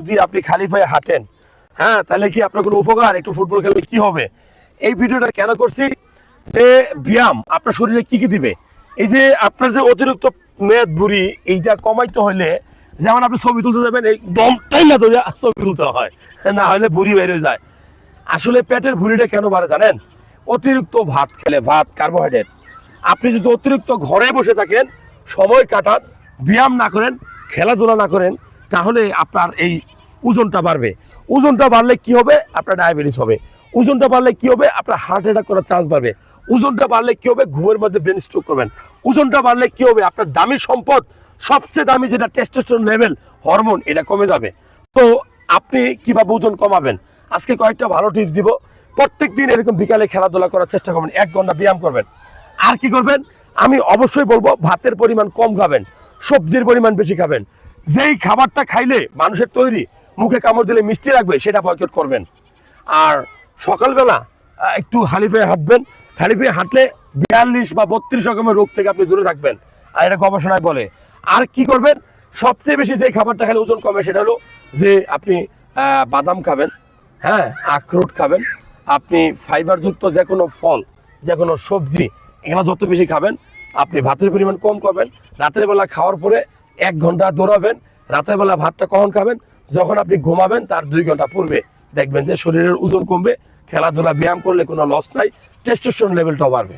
যদি আপনি খালি পায়ে হাঁটেন, হ্যাঁ, তাহলে কি আপনার কোনো উপকার? একটু ফুটবল খেললে কি হবে? এই ভিডিওটা কেন করছি, যে ব্যায়াম আপনার শরীরে কি কি দিবে। এই যে আপনার যে অতিরিক্ত মেদ বুড়ি, এইটা কমাইতে হইলে, যেমন আপনি ছবি তুলতে যাবেন, এই দমটাই না ধরে ছবি তুলতে হয়, না হলে বুড়ি বের হয়ে যায়। আসলে পেটের ভুঁড়িটা কেন বাড়ে জানেন? অতিরিক্ত ভাত খেলে, ভাত কার্বোহাইড্রেট। আপনি যদি অতিরিক্ত ঘরে বসে থাকেন, সময় কাটান, ব্যায়াম না করেন, খেলাধুলা না করেন, তাহলে আপনার এই ওজনটা বাড়বে। ওজনটা বাড়লে কি হবে? আপনার ডায়াবেটিস হবে। ওজনটা বাড়লে কি হবে? আপনার হার্ট অ্যাটাক করার চান্স বাড়বে। ওজনটা বাড়লে কি হবে? ঘুমের মধ্যে ব্রেন স্ট্রোক করবেন। ওজনটা বাড়লে কি হবে? আপনার দামি সম্পদ, সবচেয়ে দামি যেটা টেস্টোস্টেরন লেভেল, হরমোন, এটা কমে যাবে। তো আপনি কিভাবে ওজন কমাবেন, আজকে কয়েকটা ভালো টিপস দিব। প্রত্যেক দিন এরকম বিকালে খেলাধুলা করার চেষ্টা করবেন, 1 ঘন্টা ব্যায়াম করবেন। আর কি করবেন? আমি অবশ্যই বলবো, ভাতের পরিমাণ কম খাবেন, সবজির পরিমাণ বেশি খাবেন। যেই খাবারটা খাইলে মানুষের তৈরি, মুখে কামড় দিলে মিষ্টি লাগবে, সেটা বয়কট করবেন। আর সকালবেলা একটু খালি পায়ে হাঁটবেন। খালি পায়ে হাঁটলে 42 বা 32 রকমের রোগ থেকে আপনি দূরে থাকবেন, আর এটা গবেষণায় বলে। আর কি করবেন? সবচেয়ে বেশি যে খাবারটা খেলে ওজন কমে, সেটা হলো যে আপনি বাদাম খাবেন, হ্যাঁ, আখরোট খাবেন, আপনি ফাইবারযুক্ত যে কোনো ফল, যে কোনো সবজি, এগুলো যত বেশি খাবেন। আপনি ভাতের পরিমাণ কম করবেন। রাতের বেলা খাওয়ার পরে 1 ঘন্টা দৌড়াবেন। রাতের বেলা ভাতটা কখন খাবেন? যখন আপনি ঘুমাবেন তার 2 ঘন্টা পূর্বে। দেখবেন যে শরীরের ওজন কমবে। খেলাধুলা ব্যায়াম করলে কোনো লস নাই, টেস্টোস্টেরন লেভেলটাও বাড়বে।